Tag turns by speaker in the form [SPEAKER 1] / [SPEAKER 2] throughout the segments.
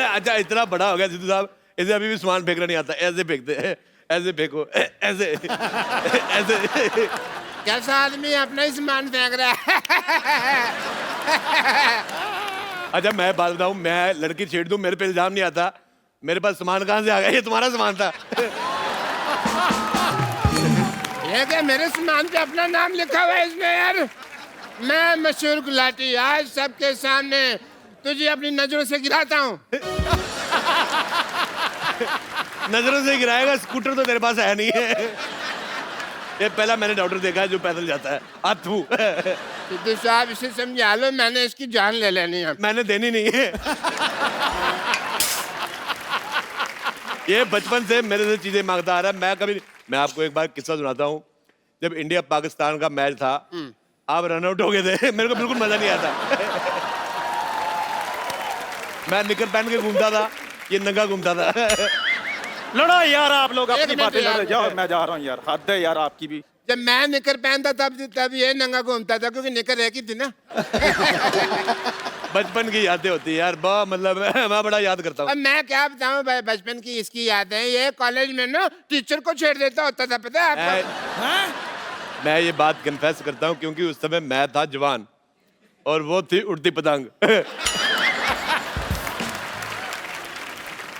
[SPEAKER 1] अच्छा इतना बड़ा हो गया सिद्धू साहब, इसे अभी भी सामान फेंकना नहीं आता, ऐसे फेंकते हैं, ऐसे फेंको, ऐसे ऐसे।
[SPEAKER 2] कैसा आदमी अपना ही सामान फेंक रहा है।
[SPEAKER 1] अच्छा मैं बात बताऊं, मैं लड़की छेड़ दूं, मेरे पे इल्जाम नहीं आता, मेरे पास सामान कहां से आ गया, ये तुम्हारा सामान था।
[SPEAKER 2] ये क्या मेरे सामान पे अपना नाम लिखा हुआ है इसमें यार। मैं मशहूर गुलाटी आज सबके सामने तुझे अपनी नजरों से गिराता हूँ।
[SPEAKER 1] नजरों से गिराएगा, स्कूटर तो तेरे पास है नहीं है। ये पहला मैंने डॉक्टर देखा है जो पैदल जाता है। अथू।
[SPEAKER 2] सिद्धू साहब इसे समझा लो, मैंने इसकी जान ले लेनी है।
[SPEAKER 1] मैंने देनी नहीं है। ये बचपन से मेरे से चीजें मांगता आ रहा है, मैं कभी, मैं आपको एक बार किस्सा सुनाता हूँ। जब इंडिया पाकिस्तान का मैच था, आप रन आउट हो गए थे, मेरे को बिल्कुल मजा नहीं आता। मैं निकर पहन के घूमता था, ये नंगा घूमता था।
[SPEAKER 3] लड़ो यार आप लोग
[SPEAKER 2] एक
[SPEAKER 3] अपनी
[SPEAKER 2] मिनट
[SPEAKER 3] बातें
[SPEAKER 2] यार।
[SPEAKER 3] लड़ो, जाओ मैं जा रहा हूँ यार, हद है यार आपकी भी।
[SPEAKER 2] जब मैं निकर पहनता तब ये नंगा घूमता था, क्योंकि निकर एक ही थी ना।
[SPEAKER 1] बचपन की यादें होती है यार, बहुत मतलब मैं बड़ा याद करता हूँ।
[SPEAKER 2] अब मैं क्या बताऊं भाई, बचपन की इसकी यादें। ये कॉलेज में ना टीचर को छेड़ देता होता था, पता है आपको?
[SPEAKER 1] मैं ये बात कन्फेस करता हूँ क्योंकि उस समय मैं था जवान और वो थी उड़ती पतंग।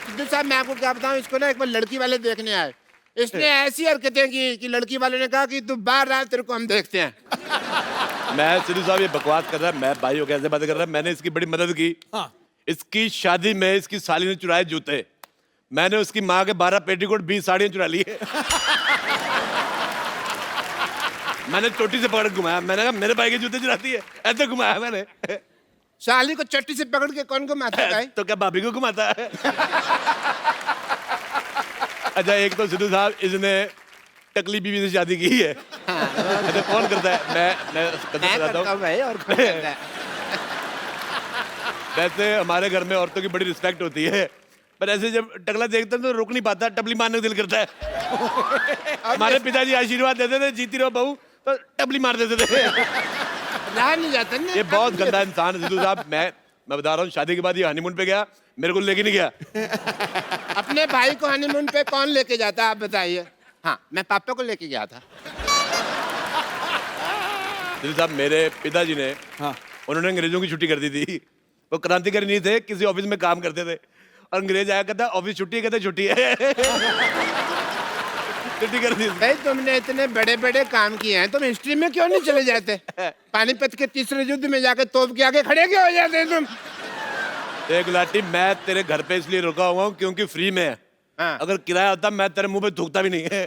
[SPEAKER 2] सिद्धू साहब मैं आपको क्या बताऊं, इसको ना एक बार लड़की वाले देखने आए, इसने ऐसी हरकतें की कि लड़की वाले ने कहा कि तू बाहर आ, तेरे को हम देखते हैं।
[SPEAKER 1] मैं सिद्धू साहब ये बकवास कर रहा है, मैं भाई हो कैसे बात कर रहा है, मैंने इसकी बड़ी मदद की। इसकी शादी में इसकी साली ने चुराए जूते, मैंने उसकी माँ के 12 पेटीकोट 20 साड़ियां चुरा ली है। मैंने चोटी से पकड़ के घुमाया, मैंने कहा मेरे भाई के जूते चुराती है, ऐसे घुमाया मैंने।
[SPEAKER 2] साली को चट्टी से पकड़ के कौन घुमाता है?
[SPEAKER 1] तो क्या भाभी को घुमाता है? अच्छा एक तो सिद्धू साहब इसने टकली बीवी से शादी की है। अच्छा कौन करता है? मैं
[SPEAKER 2] करता हूं भाई, और कौन करता है?
[SPEAKER 1] वैसे हमारे घर में औरतों की बड़ी रिस्पेक्ट होती है, पर ऐसे जब टकला देखते हैं तो रुक नहीं पाता, टपली मारने को दिल करता है। हमारे पिताजी आशीर्वाद देते थे, जीती रहो बहू, तो टपली मार देते थे।
[SPEAKER 2] रहा नहीं जाता ना।
[SPEAKER 1] ये बहुत गंदा इंसान है सिद्धू साहब। मैं बता रहा हूँ, शादी के बाद ये हनीमून पे गया, मेरे को लेके नहीं गया।
[SPEAKER 2] अपने भाई को हनीमून पे कौन लेके जाता है आप बताइए? हाँ, मैं पापा को लेके गया था।
[SPEAKER 1] सिद्धू साहब मेरे पिताजी ने, उन्होंने अंग्रेजों की छुट्टी कर दी थी। वो क्रांतिकारी नहीं थे, किसी ऑफिस में काम करते थे, और अंग्रेज आया कहता ऑफिस छुट्टी है, कहते छुट्टी है। छुट्टी कर दी।
[SPEAKER 2] भाई तुमने इतने बड़े बड़े काम किए हैं, तुम हिस्ट्री में क्यों नहीं चले जाते? पानीपत के तीसरे युद्ध में जाके तोप के आगे खड़े क्यों हो जाते तुम?
[SPEAKER 1] एक लाठी, मैं तेरे घर पे इसलिए रुका हुआ हूँ क्योंकि फ्री में है।
[SPEAKER 2] हाँ।
[SPEAKER 1] अगर किराया होता मैं तेरे मुंह पे थूकता भी नहीं है।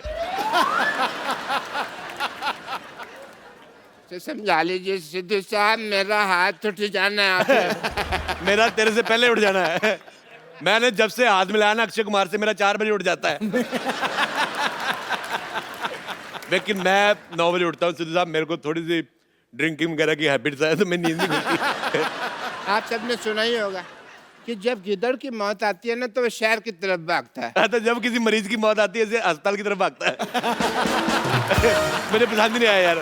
[SPEAKER 2] तो समझा लीजिए सिद्धू साहब, मेरा हाथ उठ जाना है आपसे।
[SPEAKER 1] मेरा तेरे से पहले उठ जाना है। मैंने जब से हाथ मिलाया ना अक्षय कुमार से, मेरा 4 बजे उठ जाता है। लेकिन मैं 9 बजे उठता हूँ सिद्धू साहब, मेरे को थोड़ी सी ड्रिंकिंग वगैरह की हैबिट है, तो मैं नींद नहीं खुलती।
[SPEAKER 2] आप सबने सुना ही होगा कि जब गिदड़ की मौत आती है ना तो वो शहर की तरफ भागता है।
[SPEAKER 1] तो जब किसी मरीज की मौत आती है ऐसे अस्पताल की तरफ भागता है। मुझे पसंद नहीं आया यार।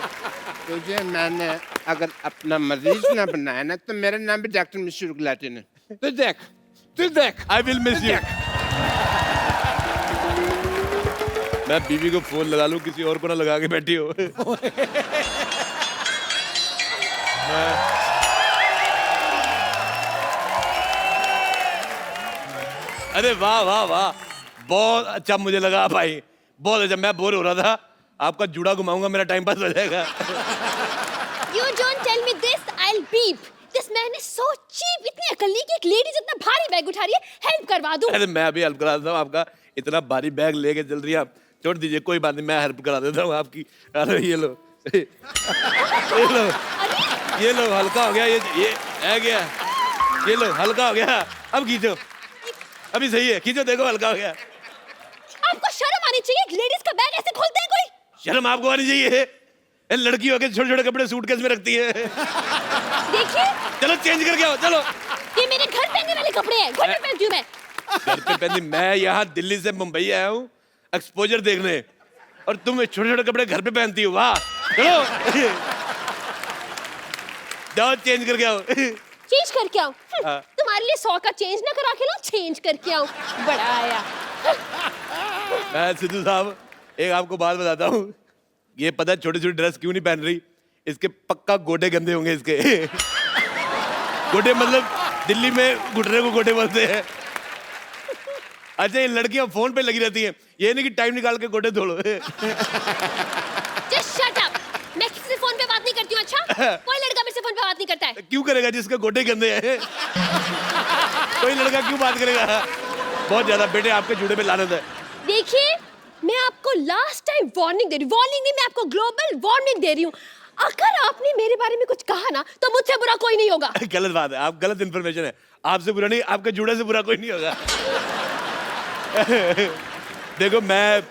[SPEAKER 2] तुझे मैंने अगर अपना मरीज ना बनाया ना तो मेरा नाम भी डॉक्टर मशहूर गुलाटी ने। तू देख।
[SPEAKER 1] I will miss you. मैं बीवी को फोन लगा लूं, किसी और को ना लगा के बैठी हो। अरे वाह वाह वाह, बहुत अच्छा मुझे लगा भाई, बहुत अच्छा। मैं बोर हो रहा था, आपका जूड़ा घुमाऊंगा, मेरा टाइम पास हो जाएगा।
[SPEAKER 4] You don't tell me this, I'll beep. This man is so cheap. इतनी अकल नहीं कि एक लेडी जितना भारी बैग उठा रही है, हेल्प करवा दूं।
[SPEAKER 1] अरे मैं अभी हेल्प करा देता हूँ आपका, इतना भारी बैग लेके चल रही है आप, छोड़ दीजिए, कोई बात नहीं, मैं हेल्प करा देता हूँ आपकी। अरे ये लो। ये लो हल्का हो गया, ये है गया, ये लो हल्का हो गया। अब खींचो, अभी सही है, खींचो, देखो हल्का हो गया।
[SPEAKER 4] आपको शर्म आनी चाहिए, एक लेडीज का बैग ऐसे खोलते हैं कोई?
[SPEAKER 1] शर्म आपको आनी चाहिए, लड़की होके छोटे छोटे कपड़े सूटकेस में रखती है।
[SPEAKER 4] देखिए,
[SPEAKER 1] चलो चेंज करके आओ, चलो।
[SPEAKER 4] ये मेरे घर पहनने वाले कपड़े हैं, घर पे पहनती हूँ मैं।
[SPEAKER 1] घर पे पहनी? मैं यहाँ दिल्ली से मुंबई आया हूँ एक्सपोजर देखने, और तुम छोटे छोटे कपड़े घर पे पहनती हो, वाह। चलो जाओ चेंज करके आओ।
[SPEAKER 4] चेंज करके आओ।
[SPEAKER 1] हाँ।
[SPEAKER 4] तुम्हारे लिए 100 का चेंज ना करा के लो, चेंज करके आओ। बड़ा आया।
[SPEAKER 1] मैं सिद्धू साहब एक आपको बात बताता हूँ, ये पता है छोटी छोटी ड्रेस क्यों नहीं पहन रही, इसके पक्का गोडे गंदे होंगे इसके। गोडे मतलब दिल्ली में घुटने को गोडे बोलते हैं। अच्छा, ये लड़कियां फोन पे लगी रहती हैं, ये नहीं कि टाइम निकाल के गोडे धो लो।
[SPEAKER 4] Just shut up. मैं किसी से फोन पे बात नहीं करती हूँ। अच्छा, कोई लड़का मेरे से फोन पे बात नहीं करता है।
[SPEAKER 1] क्यों करेगा जिसके गोडे गंदे हैं? कोई लड़का क्यों बात करेगा? बहुत ज्यादा बेटे आपके जूड़े पे लानत है।
[SPEAKER 4] देखिए, मैं आपको लास्ट टाइम वार्निंग दे रही हूँ। वार्निंग नहीं, मैं आपको ग्लोबल वार्निंग दे रही हूँ। अगर आपने मेरे बारे में कुछ कहा ना, तो मुझसे बुरा कोई नहीं होगा।
[SPEAKER 1] गलत बात है, आप गलत इन्फॉर्मेशन है। आपसे बुरा नहीं, आपके जूड़े से बुरा कोई नहीं होगा। देखो, मैं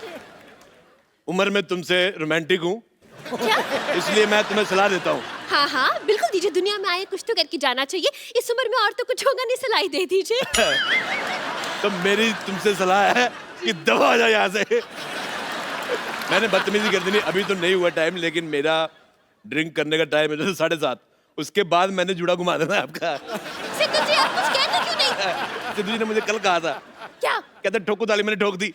[SPEAKER 1] उम्र में तुमसे रोमांटिक हूँ,
[SPEAKER 4] क्या?
[SPEAKER 1] इसलिए मैं तुम्हें सलाह देता हूँ।
[SPEAKER 4] हाँ हाँ, बिल्कुल दीजिए। दुनिया में आए कुछ तो करके जाना चाहिए। इस उम्र में और तो कुछ होगा नहीं, सलाह दे दीजिए।
[SPEAKER 1] तो मेरी तुमसे सलाह है कि दबा जाए यहाँ से। मैंने बदतमीजी कर दी नहीं, अभी तो नहीं हुआ टाइम, लेकिन मेरा ड्रिंक करने का टाइम है जैसे 7:30। उसके बाद मैंने जुड़ा घुमा देना है आपका।
[SPEAKER 4] सिद्धू जी, आप कुछ कहते क्यों नहीं?
[SPEAKER 1] सिद्धू जी ने मुझे कल कहा था,
[SPEAKER 4] क्या?
[SPEAKER 1] कहते ठोको ताली, मैंने ठोक दी।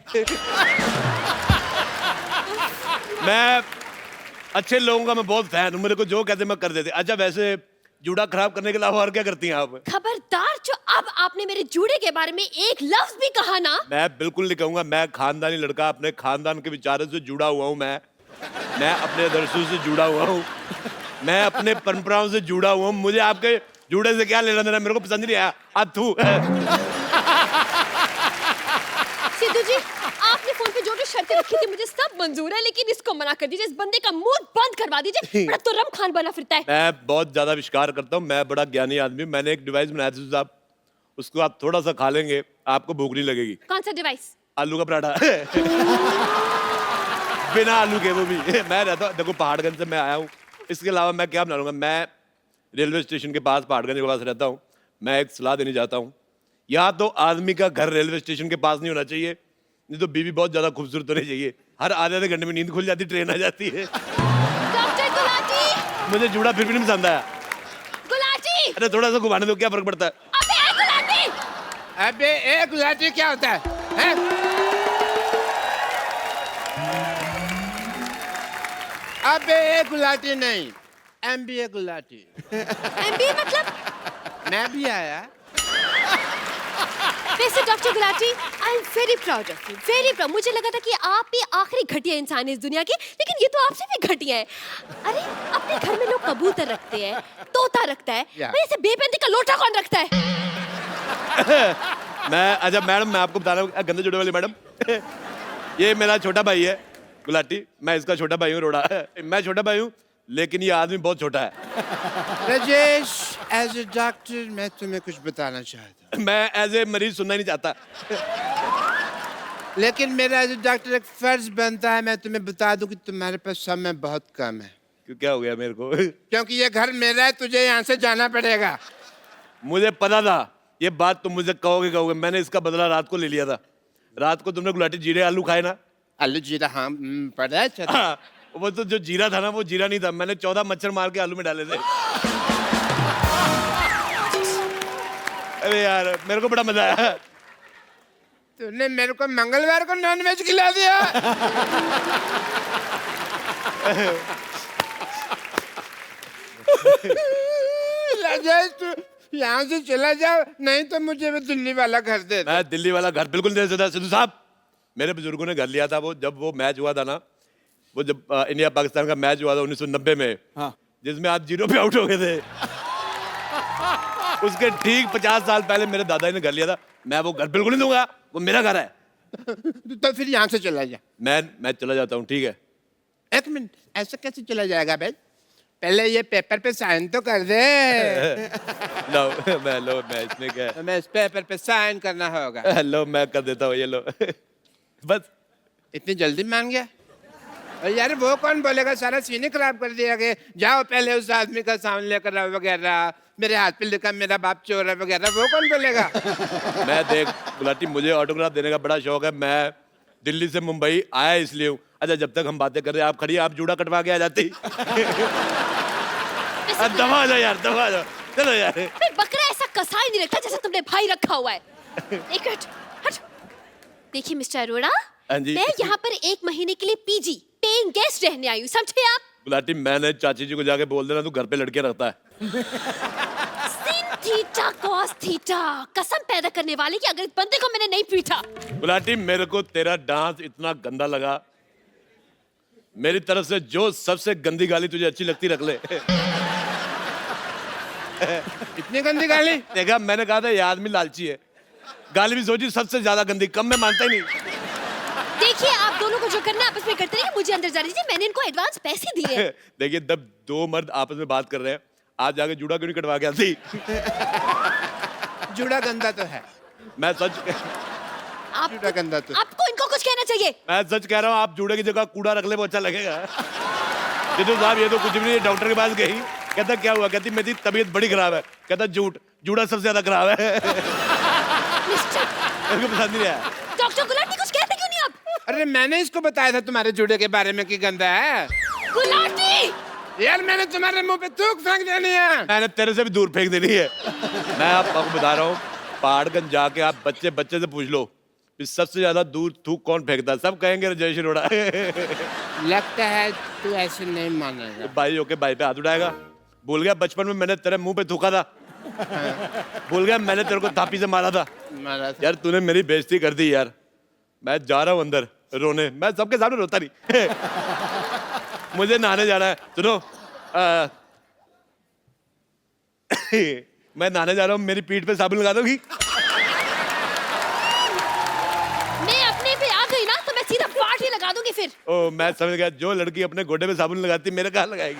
[SPEAKER 1] मैं अच्छे लोगों का मैं बहुत फैन हूँ, मेरे को जो कहते मैं कर देते। अच्छा, वैसे जूड़ा खराब करने के अलावा और क्या करती हैं आप?
[SPEAKER 4] खबरदार, जो अब आपने मेरे जूड़े के बारे में एक लफ्ज भी कहा ना।
[SPEAKER 1] मैं बिल्कुल नहीं कहूंगा। मैं खानदानी लड़का, अपने खानदान के विचारों से जुड़ा हुआ हूँ। मैं अपने आदर्शों से जुड़ा हुआ हूँ, मैं अपने परंपराओं से जुड़ा हुआ हूँ। मुझे आपके जूड़े से क्या लेना देना, मेरे को पसंद नहीं आया। थू।
[SPEAKER 4] सिद्धू जी, आपने फोन पे जो जो शर्तें रखी थी मुझे सब मंजूर है, लेकिन इसको मना कर दीजिए। इस बंदे का मुंह बंद करवा दीजिए। बड़ा तुर्रम खान बना फिरता है।
[SPEAKER 1] मैं बहुत ज्यादा विश्वास करता हूँ, मैं बड़ा ज्ञानी आदमी। मैंने एक डिवाइस बनाया था साहब, उसको आप थोड़ा सा खा लेंगे, आपको भूख नहीं लगेगी।
[SPEAKER 4] कौन सा डिवाइस?
[SPEAKER 1] आलू का पराठा। बिना आलू के, वो भी। मैं रहता हूँ, देखो पहाड़गंज से मैं आया हूँ, इसके अलावा मैं क्या बना लूंगा। मैं रेलवे स्टेशन के पास, पहाड़गंज के पास रहता हूँ। मैं एक सलाह देनी चाहता हूँ, या तो आदमी का घर रेलवे स्टेशन के पास नहीं होना चाहिए, नहीं तो बीवी बहुत ज्यादा खूबसूरत होनी चाहिए। हर आधे घंटे में नींद खुल जाती, ट्रेन आ जाती है।
[SPEAKER 4] डॉक्टर गुलाटी!
[SPEAKER 1] मुझे जूड़ा फिर भी नहीं पसंद आया।
[SPEAKER 4] गुलाटी!
[SPEAKER 1] अरे थोड़ा सा घुमाने दो, क्या फर्क पड़ता है?
[SPEAKER 4] अबे ए गुलाटी!
[SPEAKER 2] अबे एक गुलाटी क्या होता है? हैं? अबे एक गुलाटी नहीं, MBA गुलाटी।
[SPEAKER 4] MBA मतलब?
[SPEAKER 2] मैं भी आया।
[SPEAKER 4] वैसे doctor Gulati, I am very proud of you, very proud. मुझे लगा था कि आप ही आखिरी घटिया इंसान है इस दुनिया के, लेकिन ये तो आपसे भी घटिया है। अरे, अपने घर में लोग कबूतर रखते हैं, तोता रखता है, वैसे बेपैंती का लोटा कौन रखता है?
[SPEAKER 1] अच्छा मैडम, मैं आपको बता रहा हूँ, गंदे जुड़े वाली मैडम, ये मेरा छोटा भाई है गुलाटी, मैं इसका छोटा भाई हूँ रोड़ा। मैं छोटा भाई हूँ, लेकिन ये आदमी बहुत छोटा है।
[SPEAKER 2] राजेश, एज ए डॉक्टर मैं तुम्हें कुछ बताना चाहता हूँ।
[SPEAKER 1] मैं एज ए मरीज सुनना ही नहीं चाहता।
[SPEAKER 2] लेकिन मेरा एज ए डॉक्टर एक फर्ज बनता है, मैं तुम्हें बता दूं कि तुम्हारे पास समय बहुत कम है।
[SPEAKER 1] क्यों, क्या हो गया मेरे को?
[SPEAKER 2] क्योंकि ये घर मेरा है, तुझे यहाँ से जाना पड़ेगा।
[SPEAKER 1] मुझे पता था ये बात तुम मुझे कहोगे। मैंने इसका बदला रात को ले लिया था। रात को तुमने गुलाटी जीरे आलू खाए ना?
[SPEAKER 2] आलू जीरा, हाँ पड़ा है।
[SPEAKER 1] हाँ, वो तो जो जीरा था ना, वो जीरा नहीं था। मैंने 14 मच्छर मार के आलू में डाले थे। अरे यार, मेरे को बड़ा मजा आया।
[SPEAKER 2] तूने मेरे को मंगलवार को नॉनवेज खिला दिया। राजेश, तू यहाँ से चला जाओ, नहीं तो मुझे वो दिल्ली वाला घर दे दे।
[SPEAKER 1] मैं दिल्ली वाला घर बिल्कुल नहीं दे सकता सिद्धू साहब। मेरे बुजुर्गों ने घर लिया था, वो जब वो मैच हुआ था ना, वो जब इंडिया पाकिस्तान का मैच हुआ था 1990 में, हाँ, जिसमें आप 0 पे आउट हो गए थे। उसके ठीक 50 साल पहले मेरे दादाजी ने घर लिया था। मैं वो घर बिल्कुल नहीं दूंगा, वो मेरा घर है।
[SPEAKER 2] तो फिर यहाँ से चला जा।
[SPEAKER 1] मैं चला जाता हूँ, ठीक है?
[SPEAKER 2] एक मिनट, ऐसे कैसे चला जाएगा भाई? पहले ये पेपर पे साइन तो कर दे।
[SPEAKER 1] मैं इसमें क्या है?
[SPEAKER 2] मैं इस पेपर पे साइन करना होगा।
[SPEAKER 1] लो, मैं कर देता हूँ, ये लो। बस
[SPEAKER 2] इतनी जल्दी मान गया? और यार वो कौन बोलेगा, सारा सीन खराब कर दिया कि जाओ पहले उस आदमी का सामान लेकर आओ वगैरह, मेरे हाथ पे लिखा मेरा बाप चोर है वगैरह, वो कौन बोलेगा?
[SPEAKER 1] मैं देख गुलाटी, मुझे ऑटोग्राफ देने का बड़ा शौक है। मैं दिल्ली से मुंबई आया इसलिए हूँ। अच्छा, जब तक हम बातें कर रहे हैं, आप खड़ी, आप जूड़ा कटवा के आ जाती। दबा जाओ यार, दबा जाओ। चलो यार।
[SPEAKER 4] मैं बकरा ऐसा कसाई नहीं रखता जैसे तुमने भाई रखा हुआ है। एक मिनट, हट। देखिए मिस्टर अरोड़ा,
[SPEAKER 1] हाँ जी।
[SPEAKER 4] मैं यहाँ पर 1 महीने के लिए पीजी पेइंग गेस्ट रहने आई हूँ, समझे आप?
[SPEAKER 1] गुलाटी, मैंने चाची जी को जाके बोल देना तू घर पे लड़कियां रखता है।
[SPEAKER 4] sin थीटा cos थीटा, कसम पैदा करने वाले की अगर इस बंदे को मैंने नहीं पीटा।
[SPEAKER 1] गुलाटी, मेरे को तेरा डांस इतना गंदा लगा, मेरी तरफ से जो सबसे गंदी गाली तुझे अच्छी लगती रख ले।
[SPEAKER 2] इतनी गंदी गाली?
[SPEAKER 1] देखा, मैंने कहा था ये आदमी लालची है। गाली भी सोची सबसे ज्यादा गंदी, कम में मानता ही नहीं।
[SPEAKER 4] देखिए आप दोनों को जो करना है आपस में करते रहिए, मुझे अंदर जाने दीजिए, मैंने इनको एडवांस पैसे दिए हैं।
[SPEAKER 1] देखिए, जब 2 मर्द आपस में बात कर रहे हैं, आप जाके जूड़ा क्यों नहीं कटवा के आती?
[SPEAKER 2] जूड़ा गंदा तो है।
[SPEAKER 1] मैं सच
[SPEAKER 2] जूड़ा गंदा तो।
[SPEAKER 4] आपको इनको कुछ कहना चाहिए।
[SPEAKER 1] मैं सच कह रहा हूँ, आप जूड़े की जगह कूड़ा रख ले, वो अच्छा लगेगा। जितू साहब, ये तो कुछ भी नहीं, डॉक्टर के पास गई, कहता क्या हुआ? कहती मेरी तबीयत बड़ी खराब है। कहता जूड़ा सबसे ज्यादा खराब है। मेरे को पसंद नहीं आया।
[SPEAKER 4] डॉक्टर गुलाटी, कुछ कहते क्यों नहीं आप?
[SPEAKER 2] अरे मैंने इसको बताया था तुम्हारे जूड़े के बारे में कि गंदा है।
[SPEAKER 4] गुलाटी!
[SPEAKER 2] यार मैंने तुम्हारे मुंह पे थूक फेंक देनी है।
[SPEAKER 1] मैंने तेरे से भी दूर फेंक देनी है। मैं आपको बता रहा हूँ, पहाड़गंज जाके आप बच्चे से पूछ लो कि सबसे ज्यादा दूर थूक कौन फेंकता है, सब कहेंगे राजेश अरोड़ा।
[SPEAKER 2] लगता है तू ऐसे नहीं मानेगा।
[SPEAKER 1] भाई होके भाई पे हाथ उठाएगा। भूल गया बचपन में मैंने तेरे मुंह पे थूका था? भूल गया मैंने तेरे को थापी से मारा था? यार तूने मेरी बेइज्जती कर दी यार। मैं जा रहा हूँ अंदर रोने, मैं सबके सामने रोता नहीं। मुझे नहाने जाना है। सुनो, मैं नहाने जा रहा हूँ, मेरी पीठ पे साबुन लगा दोगी?
[SPEAKER 4] मैं अपने पे आ गई ना तो मैं सीधा पार्ट ही लगा दूंगी फिर।
[SPEAKER 1] ओ, मैं समझ गया, जो लड़की अपने गोडे पे साबुन लगाती मेरे कहाँ लगाएगी?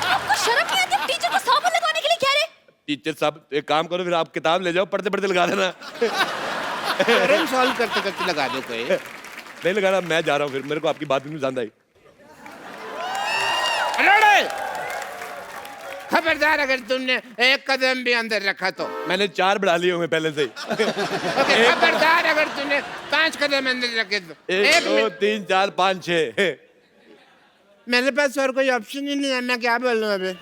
[SPEAKER 4] आपको शर्म नहीं आती? टीचर को साबुन लगाने के लिए कह रहे?
[SPEAKER 1] टीचर साहब, एक काम करो, फिर आप किताब ले जाओ, पढ़ते पढ़ते लगा देना।
[SPEAKER 2] प्रॉब्लम सॉल्व करते करते लगा दो कोई।
[SPEAKER 1] नहीं लगाना, मैं जा रहा हूँ फिर, मेरे को आपकी बात भी नहीं पसंद आई।
[SPEAKER 2] खबरदार अगर तुमने एक कदम भी अंदर रखा तो।
[SPEAKER 1] मैंने 4 बढ़ा लिए होंगे पहले से ही।
[SPEAKER 2] खबरदार अगर तुमने 5 कदम अंदर रखे तो।
[SPEAKER 1] 1 2 3 4 5 6।
[SPEAKER 2] मेरे पास और कोई ऑप्शन ही नहीं है, मैं क्या बोलूं अभी।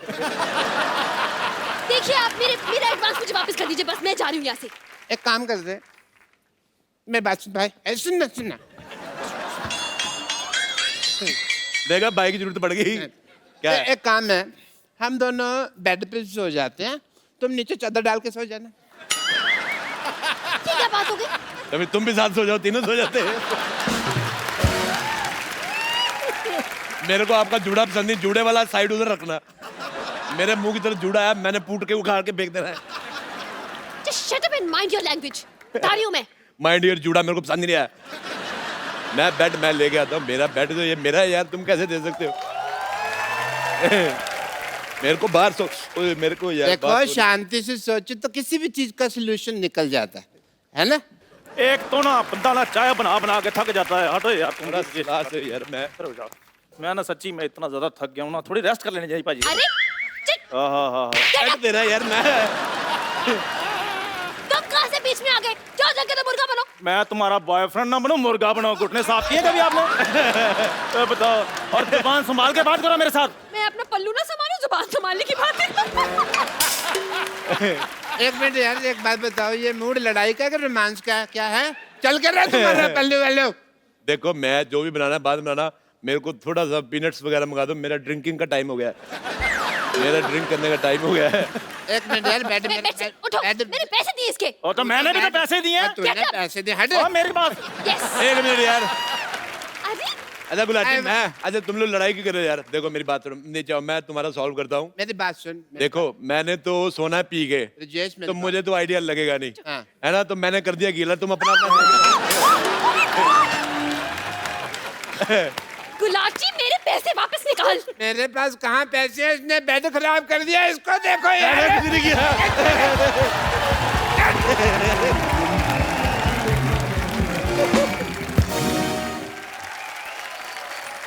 [SPEAKER 4] देखिए आप मेरा एडवांस मुझे वापस कर दीजिए, बस मैं जा रही हूँ यहाँ से।
[SPEAKER 2] एक काम कर दे, मैं बात सुन भाई, सुनना।
[SPEAKER 1] देखा, भाई की जरूरत पड़ गई। क्या है?
[SPEAKER 2] एक काम है, हम दोनों बेड पे सो जाते हैं, तुम नीचे चादर डाल के सो जाना।
[SPEAKER 4] ये क्या बात हो गई?
[SPEAKER 1] कभी तुम भी साथ सो जाओ, तीनों सो जाते हैं। मेरे को आपका जूड़ा पसंद नहीं, जूड़े वाला साइड उधर रखना। मेरे मुंह की तरफ जूड़ा है, मैंने पूट के उखाड़ के फेंक देना है।
[SPEAKER 4] Just shut up and mind your language। बता रही हूँ मैं।
[SPEAKER 1] माइंड योर जूड़ा मेरे को पसंद नहीं आया। मैं बेड मैं लेके आता हूँ, मेरा बेड तो ये मेरा है यार, तुम कैसे दे सकते हो? मेरे को बाहर सो, मेरे को यार
[SPEAKER 2] देखो शांति से सोचो तो किसी भी चीज का सोल्यूशन निकल जाता है ना?
[SPEAKER 3] एक तो ना बंदा ना चाय बना बना के थक जाता है। हटो यार तुम।
[SPEAKER 1] यार
[SPEAKER 3] मैं ना सच्ची में इतना ज्यादा थक गया हूँ ना, थोड़ी रेस्ट कर लेनी चाहिए भाजी।
[SPEAKER 4] अरे चिट,
[SPEAKER 3] हाँ।
[SPEAKER 1] बेड तेरा यार। मैं
[SPEAKER 4] तुम कहाँ से बीच में आ गए? जाओ जाके तो मुर्गा बनो।
[SPEAKER 3] मैं तुम्हारा बॉयफ्रेंड ना बनो, मुर्गा बनो। घुटने साफ किए कभी आपने? तो बताओ, और जुबान संभाल के बात करो मेरे साथ।
[SPEAKER 4] मैं अपना पल्लू ना संभालूं, जुबान संभालने की बात है।
[SPEAKER 2] एक मिनट यार, एक बात बताओ, ये मूड लड़ाई का कि रोमांस का क्या है? चल कर रहा है तुम्हारा पल्लू वालों?
[SPEAKER 1] देखो, मैं जो भी बनाना है बाद में बनाना, मेरे को थोड़ा सा पीनट्स वगैरह मंगा दो, मेरा ड्रिंकिंग का टाइम हो गया है। मेरा ड्रिंक करने का टाइम हो गया है।
[SPEAKER 2] एक मिनट यार, बैठ
[SPEAKER 4] उठो, मैंने पैसे दिए इसके।
[SPEAKER 3] और तो मैंने भी तो पैसे दिए हैं।
[SPEAKER 2] तूने पैसे दिए, हट।
[SPEAKER 3] और मेरे पास
[SPEAKER 4] Yes।
[SPEAKER 1] एक मिनट यार।
[SPEAKER 4] अरे
[SPEAKER 1] अच्छा गुलाटी, मैं अच्छा तुम लोग लड़ाई क्यों कर रहे हो यार? देखो मेरी बात सुनो, नीचे आओ, मैं तुम्हारा सॉल्व करता हूँ।
[SPEAKER 2] मेरी बात सुन।
[SPEAKER 1] देखो, मैंने तो सोना पी गए,
[SPEAKER 2] राजेश,
[SPEAKER 1] तो मुझे तो आइडिया लगेगा नहीं,
[SPEAKER 2] हाँ।
[SPEAKER 1] है ना? तो मैंने कर दिया गीला, तुम अपना
[SPEAKER 4] गुलाटी, मेरे पैसे वापस निकाल।
[SPEAKER 2] मेरे पास कहाँ पैसे हैं? इसने बेड खराब कर दिया, इसको देखो यार।
[SPEAKER 1] कुछ नहीं किया।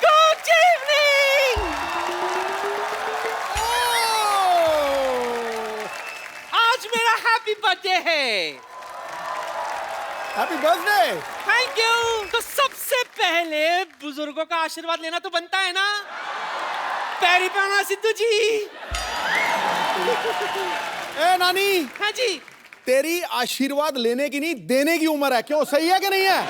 [SPEAKER 5] Good evening! आज मेरा हैप्पी बर्थडे है।
[SPEAKER 6] Happy birthday.
[SPEAKER 5] Thank you. तो सबसे पहले बुजुर्गों का आशीर्वाद लेना तो बनता है ना? पैरी पाना सिद्धू जी।
[SPEAKER 6] ए नानी,
[SPEAKER 5] हाँ जी।
[SPEAKER 6] तेरी आशीर्वाद लेने की नहीं देने की उम्र है, क्यों? सही है कि नहीं है?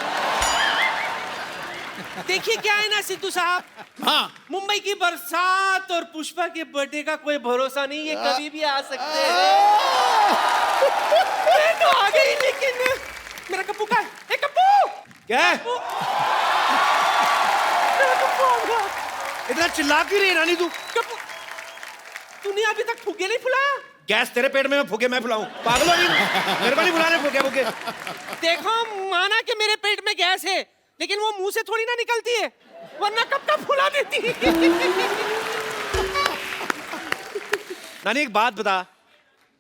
[SPEAKER 5] देखिए क्या है ना सिद्धू साहब,
[SPEAKER 6] हाँ,
[SPEAKER 5] मुंबई की बरसात और पुष्पा के बर्थडे का कोई भरोसा नहीं, ये कभी भी आ सकते हैं। मैं तो आ गई, लेकिन मेरा कप्पू का है। ए कप्पू!
[SPEAKER 1] क्या है?
[SPEAKER 5] मेरा कप्पू आ गया।
[SPEAKER 1] इतना चिल्ला क्यों रही है रानी तू?
[SPEAKER 5] कप्पू, तूने अभी तक फुगे नहीं फुलाया?
[SPEAKER 1] गैस तेरे पेट में, मैं फुगे मैं फुलाऊं? पागल हो गई? मेरे को नहीं फुलाने फुगे फुगे।
[SPEAKER 5] देखो, माना कि मेरे पेट में गैस है, लेकिन वो मुंह से थोड़ी ना निकलती है, वरना कब तक फुला देती।
[SPEAKER 1] नानी एक बात बता,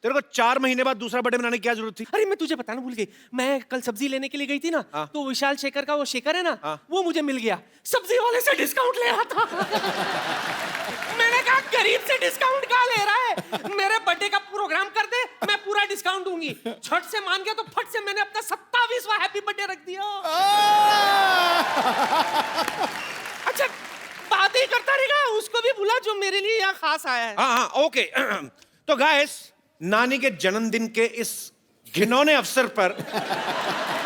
[SPEAKER 1] तेरे को 4 महीने बाद दूसरा बर्थडे मनाने की क्या जरूरत थी?
[SPEAKER 5] अरे मैं तुझे बताना भूल गई, मैं कल सब्जी लेने के लिए गई थी ना, तो विशाल शेखर का वो शेखर है ना, वो मुझे मिल गया, सब्जी वाले से डिस्काउंट ले रहा था। मैंने कहा गरीब से डिस्काउंट कहाँ ले रहा है, मेरे बर्थडे का प्रोग्राम कर दे, मैं पूरा डिस्काउंट दूंगी। छठ से मान गया तो फट से मैंने अपना 27वां हैप्पी बर्थडे रख दिया। अच्छा, बात ही करता रहेगा, उसको भी बुला जो मेरे लिए यहाँ खास आया है।
[SPEAKER 1] हाँ हाँ ओके। तो गाइस, नानी के जन्मदिन के इस घिनौने अवसर पर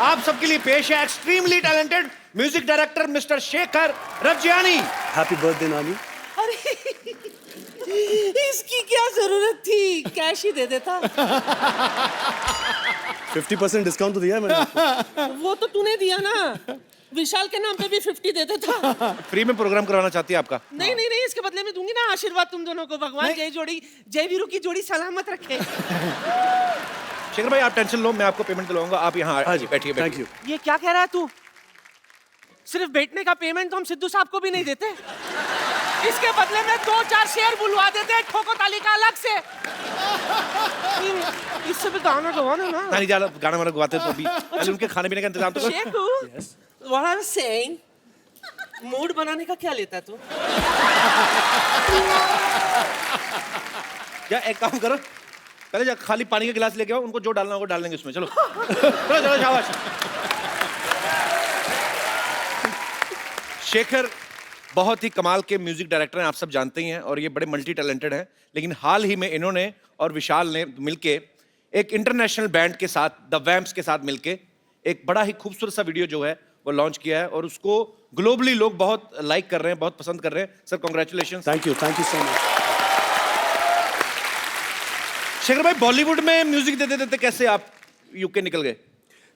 [SPEAKER 1] आप सबके लिए पेश है extremely talented music director mister Shekhar Ravjiani.
[SPEAKER 7] Happy birthday नानी।
[SPEAKER 5] अरे इसकी क्या जरूरत थी, कैश ही दे देता।
[SPEAKER 7] 50% डिस्काउंट तो दिया है मैंने।
[SPEAKER 5] वो तो तूने दिया ना, विशाल के नाम पे भी 50 दे देता।
[SPEAKER 1] फ्री में प्रोग्राम करवाना चाहती है आपका?
[SPEAKER 5] नहीं नहीं नहीं, इसके बदले में दूंगी ना आशीर्वाद तुम दोनों को। भगवान जय वीरू की जोड़ी सलामत रखे।
[SPEAKER 1] शेखर भाई आप टेंशन लो, मैं आपको पेमेंट दिलवाऊंगा, आप यहाँ बैठिए।
[SPEAKER 7] Thank you.
[SPEAKER 5] ये क्या कह रहा है तू? सिर्फ बैठने का पेमेंट तो हम सिद्धू साहब को भी नहीं देते, इसके बदले में 2-4 शेयर बुलवा देते हैं ठोको ताली का अलग से। इससे भी गाना गवाना ना।
[SPEAKER 1] नानी ज्यादा गाना वाना गवाते तो अभी पहले उनके खाने पीने का इंतजाम तो कर।
[SPEAKER 5] Shekhu, what I'm saying, mood बनाने का क्या लेता तू?
[SPEAKER 1] या एक काम करो, पहले जा खाली पानी का गिलास लेके आओ, उनको जो डालना होगा डाल लेंगे उसमें। चलो चलो चलो शाबाश। शेखर बहुत ही कमाल के म्यूजिक डायरेक्टर हैं, आप सब जानते ही हैं, और ये बड़े मल्टी टैलेंटेड हैं। लेकिन हाल ही में इन्होंने और विशाल ने मिलके एक इंटरनेशनल बैंड के साथ, द वैम्प्स के साथ मिलके एक बड़ा ही खूबसूरत सा वीडियो जो है वो लॉन्च किया है, और उसको ग्लोबली लोग बहुत लाइक कर रहे हैं, बहुत पसंद कर रहे हैं। Sir congratulation.
[SPEAKER 7] Thank you so much.
[SPEAKER 1] Shekhar भाई, बॉलीवुड में म्यूजिक देते देते कैसे आप यूके निकल गए?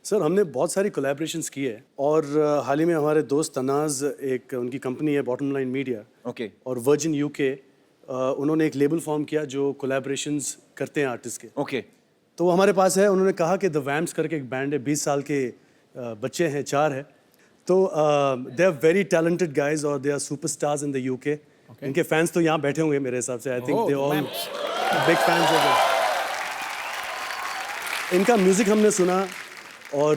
[SPEAKER 7] सर हमने बहुत सारी कोलैबोरेशंस की है, और हाल ही में हमारे दोस्त तनाज, एक उनकी कंपनी है बॉटम लाइन मीडिया,
[SPEAKER 1] ओके,
[SPEAKER 7] और वर्जिन यूके, उन्होंने एक लेबल फॉर्म किया जो कोलैबोरेशंस करते हैं आर्टिस्ट के।
[SPEAKER 1] ओके,
[SPEAKER 7] तो वो हमारे पास है। उन्होंने कहा कि द वैम्प्स करके एक बैंड है, 20 साल के बच्चे हैं, 4 है, तो they are very talented guys और they are superstars in the UK. इनके फैंस तो यहाँ बैठे होंगे मेरे हिसाब से। I think they all big fans of इनका म्यूजिक हमने सुना, और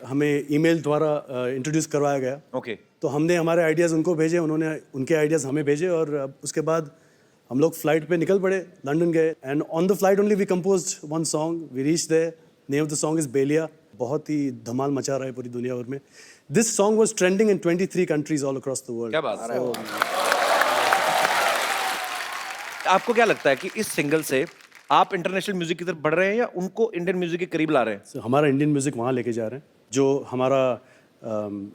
[SPEAKER 7] हमें ईमेल द्वारा इंट्रोड्यूस करवाया गया।
[SPEAKER 1] ओके,
[SPEAKER 7] तो हमने हमारे आइडियाज़ उनको भेजे, उन्होंने उनके आइडियाज़ हमें भेजे, और उसके बाद हम लोग फ्लाइट पे निकल पड़े, लंदन गए, and on the flight only we composed one song, we reach there, name of the song is Beliya. बहुत ही धमाल मचा रहा है पूरी दुनिया भर में। This song was trending in 23 countries all across the world.
[SPEAKER 1] क्या बात है। आपको क्या लगता है कि इस सिंगल से आप इंटरनेशनल म्यूजिक की तरफ बढ़ रहे हैं या उनको इंडियन म्यूजिक के करीब ला रहे हैं?
[SPEAKER 7] So, हमारा इंडियन म्यूजिक वहाँ लेके जा रहे हैं, जो हमारा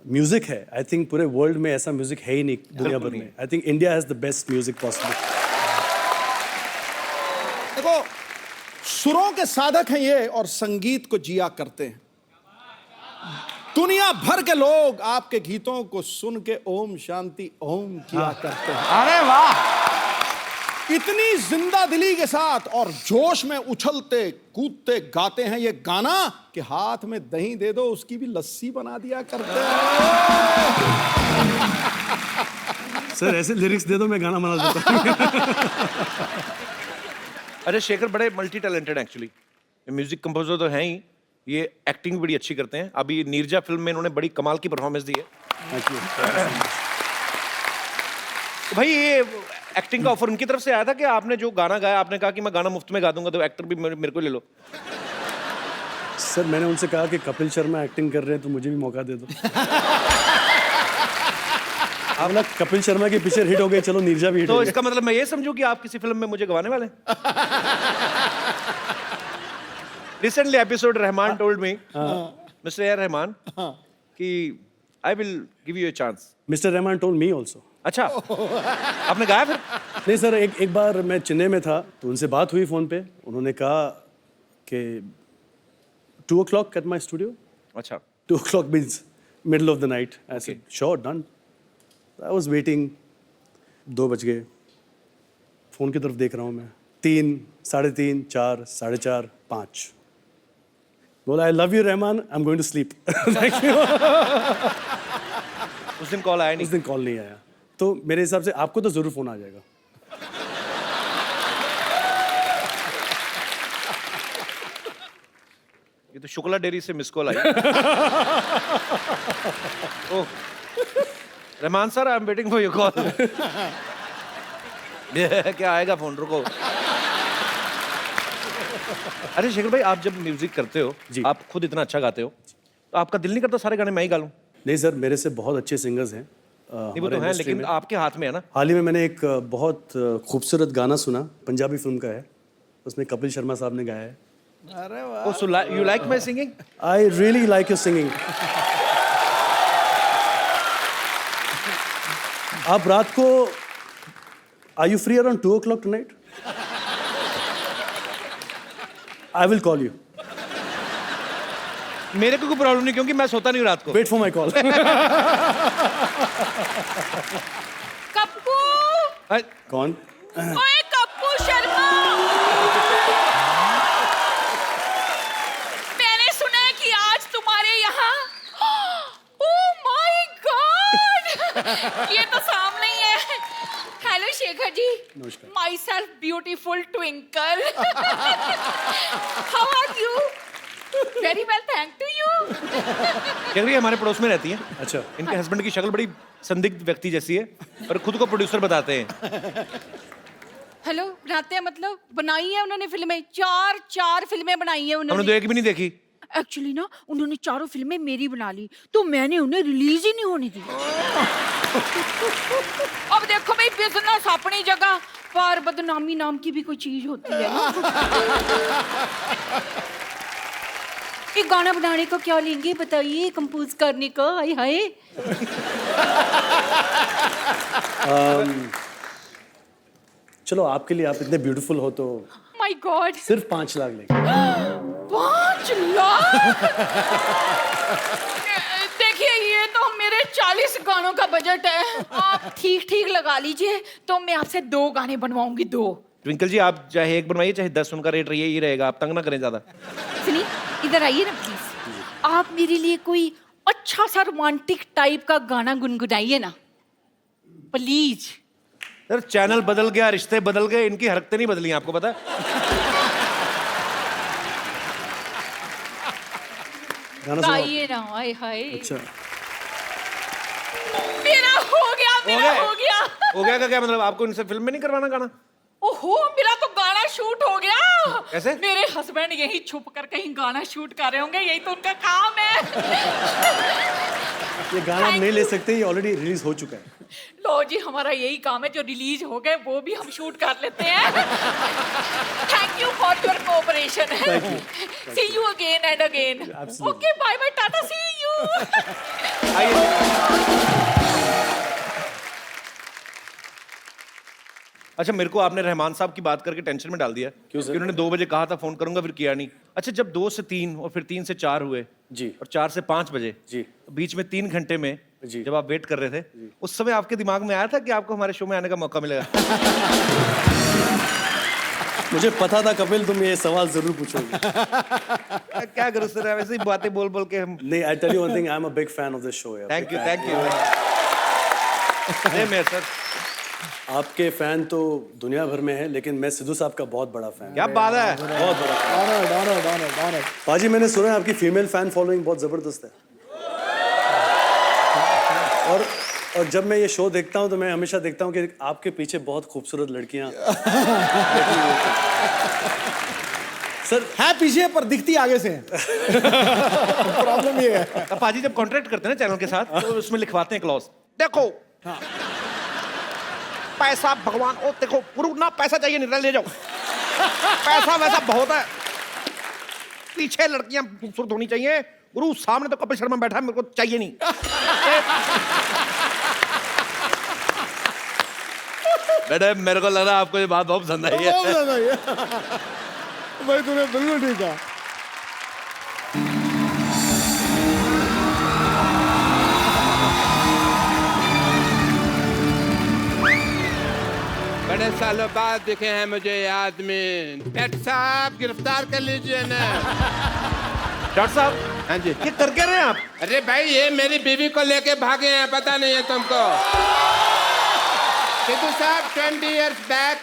[SPEAKER 7] म्यूजिक है। आई थिंक पूरे वर्ल्ड में ऐसा म्यूजिक है ही नहीं दुनिया भर में। I think India has the best music possible.
[SPEAKER 6] देखो, सुरों के साधक हैं ये, और संगीत को जिया करते हैं। दुनिया भर के लोग आपके गीतों को सुन के ओम शांति ओम किया करते हैं।
[SPEAKER 1] अरे वाह,
[SPEAKER 6] इतनी जिंदा दिली के साथ और जोश में उछलते कूदते गाते हैं ये गाना कि हाथ में दही दे दो उसकी भी लस्सी बना दिया करते हैं।
[SPEAKER 7] सर ऐसे लिरिक्स दे दो, मैं गाना बना देता हूँ।
[SPEAKER 1] अरे शेखर बड़े multi talented actually, music composer तो हैं ही, ये एक्टिंग भी बड़ी अच्छी करते हैं। अभी नीरजा फिल्म में इन्होंने बड़ी कमाल की परफॉर्मेंस दी है। तो भाई ये एक्टिंग का ऑफर उनकी तरफ से आया था कि आपने जो गाना गाया, आपने कहा कि मैं गाना मुफ्त में गा दूंगा, तो एक्टर भी मेरे को ले लो?
[SPEAKER 7] सर मैंने उनसे कहा कि कपिल शर्मा एक्टिंग कर रहे हैं तो मुझे भी मौका दे दो। बोला कपिल शर्मा की पिक्चर हिट हो गई, चलो नीरजा भी हिट
[SPEAKER 1] तो
[SPEAKER 7] हो
[SPEAKER 1] इसका मतलब मैं ये समझूं कि आप किसी फिल्म में मुझे गवाने वाले हैं? Recently episode Rahman told me, Mr. A. Rahman, कि I will give you a chance.
[SPEAKER 7] Mister Rahman told me also.
[SPEAKER 1] अच्छा, आपने गाया फिर?
[SPEAKER 7] नहीं सर, एक बार मैं चेन्नई में था तो उनसे बात हुई फ़ोन पे, उन्होंने कहा कि 2 o'clock at my studio।
[SPEAKER 1] अच्छा,
[SPEAKER 7] 2 o'clock means middle of the night। I said, sure, done। I was waiting, 2 बज गए, फ़ोन की तरफ देख रहा हूँ मैं, 3, 3:30, 4, 4:30, 5। बोला I love you Rahman, I'm going to sleep। Thank you।
[SPEAKER 1] उस दिन कॉल आया
[SPEAKER 7] उस
[SPEAKER 1] नहीं?
[SPEAKER 7] दिन कॉल नहीं आया, तो मेरे हिसाब से आपको तो ज़रूर फ़ोन आ जाएगा।
[SPEAKER 1] ये तो शुक्ला डेयरी से miss call I. Oh, Rahman sir, I am waiting for your call. क्या आएगा फोन, रुको। अरे शेखर भाई, आप जब म्यूजिक करते हो,
[SPEAKER 7] जी।
[SPEAKER 1] आप खुद इतना अच्छा गाते हो, तो आपका दिल नहीं करता सारे गाने मैं ही गा लूं?
[SPEAKER 7] नहीं सर, मेरे से बहुत अच्छे सिंगर्स हैं।
[SPEAKER 1] नहीं, वो तो है, लेकिन आपके हाथ में है ना।
[SPEAKER 7] हाल ही में मैंने एक बहुत खूबसूरत गाना सुना, पंजाबी फिल्म का है, उसमें कपिल शर्मा साहब ने गाया है।
[SPEAKER 1] Oh, so you like my singing?
[SPEAKER 7] I really like your singing. आप रात को are you free around 2 o'clock tonight? I will call you.
[SPEAKER 1] मेरे को कोई प्रॉब्लम नहीं, क्योंकि मैं सोता नहीं हूं रात को।
[SPEAKER 7] Wait for my call.
[SPEAKER 4] Kappu,
[SPEAKER 7] कौन?
[SPEAKER 4] ओए कप्पू शर्मा, मैंने सुना है कि आज तुम्हारे यहाँ, ओह माय गॉड, ये तो सामने ही है। हेलो शेखर जी,
[SPEAKER 7] नमस्कार।
[SPEAKER 4] My self beautiful Twinkle. How are you? Very well, thank to you.
[SPEAKER 1] Shekhar भाई हमारे पड़ोस में रहती हैं।
[SPEAKER 7] अच्छा।
[SPEAKER 1] इनके हस्बैंड की शक्ल बड़ी संदिग्ध व्यक्ति जैसी है, और खुद को प्रोड्यूसर बताते हैं।
[SPEAKER 4] हेलो, बनाते हैं मतलब बनाई है उन्होंने फिल्में, चार फिल्में बनाई है
[SPEAKER 1] हमने
[SPEAKER 4] उन्होंने।
[SPEAKER 1] तो एक भी नहीं देखी।
[SPEAKER 4] एक्चुअली ना, उन्होंने चारों फिल्में मेरी बना ली, तो मैंने उन्हें रिलीज ही नहीं होने दी। अब देखो भाई, बिजनेस अपनी जगह, पर बदनामी नाम की भी कोई चीज होती है ना। ये गाना बनाने को क्या लेंगे बताइए, कंपोज करने का? हाय हाय।
[SPEAKER 7] चलो, आपके लिए, आप इतने ब्यूटीफुल हो तो
[SPEAKER 4] माय गॉड,
[SPEAKER 7] सिर्फ 5 लाख लेंगे।
[SPEAKER 4] 5 लाख? देखिए, ये तो मेरे 40 गानों का बजट है, आप ठीक ठीक लगा लीजिए, तो मैं आपसे 2 गाने बनवाऊंगी, 2।
[SPEAKER 1] ट्विंकल जी, आप चाहे 1 बनवाइए चाहे 10, उनका रेट यही रहेगा, आप तंग ना करें ज्यादा।
[SPEAKER 4] सुनिए, इधर आइए ना प्लीज। आप मेरे लिए कोई अच्छा सा रोमांटिक टाइप का गाना गुनगुनाइए ना प्लीज।
[SPEAKER 1] सर, चैनल बदल गया, रिश्ते बदल गए, इनकी हरकतें नहीं बदली, आपको पता है?
[SPEAKER 7] गाना सुनाओ।
[SPEAKER 4] गाइए ना, हाय हाय।
[SPEAKER 7] अच्छा,
[SPEAKER 4] मेरा हो गया, मेरा हो गया।
[SPEAKER 1] हो गया का क्या मतलब? आपको इनसे फिल्म में नहीं करवाना गाना?
[SPEAKER 4] ओहो, मेरा तो गाना शूट हो गया।
[SPEAKER 1] कैसे?
[SPEAKER 4] मेरे हस्बैंड यही छुप कर कहीं गाना शूट कर रहे होंगे, यही तो उनका काम है।
[SPEAKER 7] ये गाना हम नहीं ले सकते, ये ऑलरेडी रिलीज हो चुका है।
[SPEAKER 4] लो जी, हमारा यही काम है, जो रिलीज हो गए वो भी हम शूट कर लेते हैं। Thank you for your cooperation. See you again and again.
[SPEAKER 7] Absolutely.
[SPEAKER 4] Okay, bye bye, tata, see you.
[SPEAKER 1] आइए। अच्छा, मेरे को आपने रहमान साहब की बात करके टेंशन में डाल दिया।
[SPEAKER 7] क्यों सर?
[SPEAKER 1] कि उन्होंने 2 बजे कहा था फोन करूंगा, फिर किया नहीं। अच्छा, जब 2 से 3 और फिर 3 से 4 हुए,
[SPEAKER 7] जी।
[SPEAKER 1] और 4 से 5 बजे,
[SPEAKER 7] जी।
[SPEAKER 1] बीच में 3 घंटे में
[SPEAKER 7] जी।
[SPEAKER 1] जब आप वेट कर रहे थे, उस समय आपके दिमाग में आया था कि आपको हमारे शो में आने का मौका मिलेगा?
[SPEAKER 7] मुझे पता था कपिल तुम ये सवाल जरूर पूछोगे।
[SPEAKER 1] क्या करूं सर, वैसे ही बातें बोल बोल के हम।
[SPEAKER 7] नहीं, I tell you one thing, I am a big fan of this show.
[SPEAKER 1] Thank you, thank you. Sir,
[SPEAKER 7] आपके फैन तो दुनिया भर में है, लेकिन मैं सिद्धू साहब का बहुत बड़ा फैन।
[SPEAKER 1] क्या बात है?
[SPEAKER 7] बहुत बड़ा fan। पाजी, मैंने सुना है आपकी फीमेल फैन फॉलोइंग बहुत जबरदस्त है। और जब मैं ये शो देखता हूँ तो मैं हमेशा देखता हूँ कि आपके पीछे बहुत खूबसूरत लड़कियाँ सर
[SPEAKER 6] है पीछे पर दिखती आगे से। प्रॉब्लम ये है।
[SPEAKER 1] अब पाजी जब कॉन्ट्रैक्ट करते हैं ना चैनल के साथ, तो उसमें लिखवाते हैं क्लॉज, देखो
[SPEAKER 6] पैसा भगवान, ओ देखो गुरु ना पैसा चाहिए नहीं, ले जाओ। पैसा वैसा बहुत है, पीछे लड़कियां खूबसूरत होनी चाहिए। गुरु सामने तो कपिल शर्मा बैठा है, मेरे को चाहिए नहीं।
[SPEAKER 1] मैडम मेरे को लग रहा है आपको ये बात बहुत पसंद आई है।
[SPEAKER 6] भाई तूने बिल्कुल ठीक कहा।
[SPEAKER 2] बड़े सालों बाद दिखे हैं मुझे ये आदमी। पेट साहब गिरफ्तार कर लीजिए ना।
[SPEAKER 6] डॉक्टर साहब,
[SPEAKER 2] हाँ जी।
[SPEAKER 6] ये कर क्या रहे हैं आप?
[SPEAKER 2] अरे भाई ये मेरी बीवी को लेके भागे हैं, पता नहीं है तुमको? सिद्धू साहब 20 years back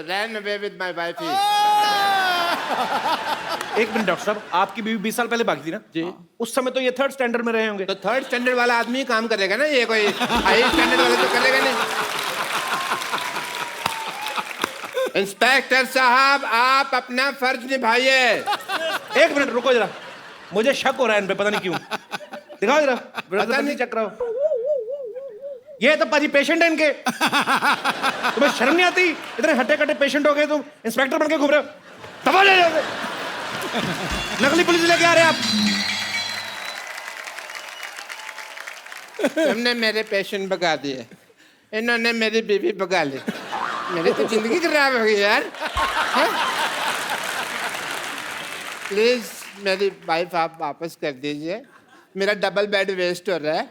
[SPEAKER 2] ran away with my wife.
[SPEAKER 6] एक मिनट डॉक्टर साहब, आपकी बीवी 20 साल पहले भागी थी ना
[SPEAKER 2] जी।
[SPEAKER 6] उस समय तो ये 3rd स्टैंडर्ड में रहे होंगे।
[SPEAKER 2] तो 3rd स्टैंडर्ड वाला आदमी ही काम करेगा ना, ये कोई हाई स्टैंडर्ड वाला तो करेगा नहीं। इंस्पेक्टर साहब आप अपना फर्ज निभाइए।
[SPEAKER 6] एक मिनट रुको जरा, मुझे शक हो रहा है इन पे, पता नहीं क्यों। दिखाओ जरा,
[SPEAKER 2] पता नहीं
[SPEAKER 6] चेक कराओ। ये तो पाजी पेशेंट है इनके। तुम्हें शर्म नहीं आती? इतने हट्टे कट्टे पेशेंट हो गए, तुम इंस्पेक्टर बन के घूम रहे हो। दबा ले जाओगे। नकली पुलिस लेके आ रहे हैं आप।
[SPEAKER 2] तुमने मेरे पेशेंट भगा दिए, इन्होंने मेरी बीवी भगा ली। मेरी तो जिंदगी खराब हो गई यार। प्लीज मेरी वाइफ आप वापस कर दीजिए, मेरा डबल बेड वेस्ट हो रहा है।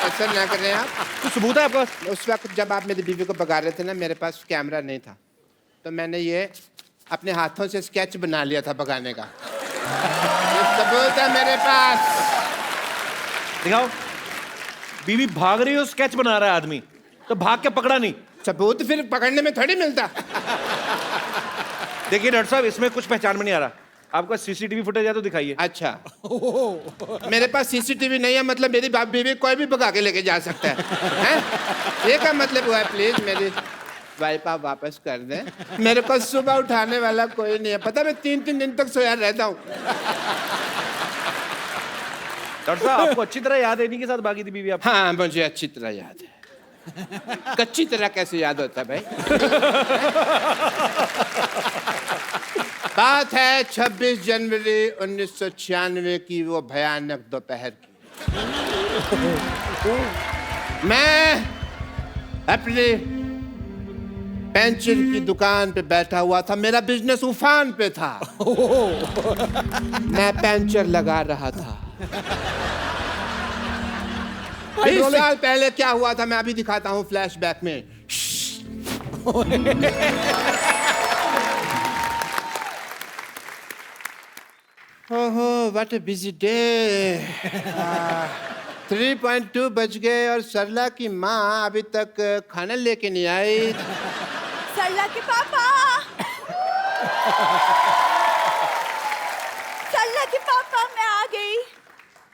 [SPEAKER 2] ऐसा ना करें आप।
[SPEAKER 6] कुछ सबूत है आपके पास?
[SPEAKER 2] उस वक्त जब आप मेरी बीवी को भगा रहे थे ना, मेरे पास कैमरा नहीं था, तो मैंने ये अपने हाथों से स्केच बना लिया था भगाने का। ये सबूत है मेरे पास।
[SPEAKER 6] दिखाओ। बीवी भाग रही हो, स्केच बना रहा है आदमी, तो भाग के पकड़ा नहीं।
[SPEAKER 2] सबूत फिर पकड़ने में थोड़ी मिलता।
[SPEAKER 6] देखिए डॉक्टर साहब, इसमें कुछ पहचान में नहीं आ रहा। आपका सीसीटीवी फुटेज है तो दिखाइए।
[SPEAKER 2] अच्छा मेरे पास सीसीटीवी नहीं है, मतलब मेरी बीवी कोई भी भगा के लेके जा सकता है? ये क्या मतलब हुआ है? प्लीज मेरी वाइफ आप वापस कर दें। मेरे को सुबह उठाने वाला कोई नहीं है, पता मैं 3-3 दिन तक सोया रहता हूँ।
[SPEAKER 6] डॉक्टर साहब आपको अच्छी तरह याद है इन्हीं के साथ भागी थी बीवी आप?
[SPEAKER 2] हाँ मुझे अच्छी तरह याद है। कच्ची तरह कैसे याद होता है भाई? बात है 26 जनवरी 1996 की, वो भयानक दोपहर की। मैं अपनी पेंचर की दुकान पे बैठा हुआ था, मेरा बिजनेस उफान पे था। मैं पेंचर लगा रहा था। 20 साल पहले क्या हुआ था मैं अभी दिखाता हूँ फ्लैशबैक में। ओहो व्हाट अ बिजी डे। 3.2 बज गए और सरला की माँ अभी तक खाना लेके नहीं आई।
[SPEAKER 8] सरला के पापा, सरला के पापा मैं आ गई।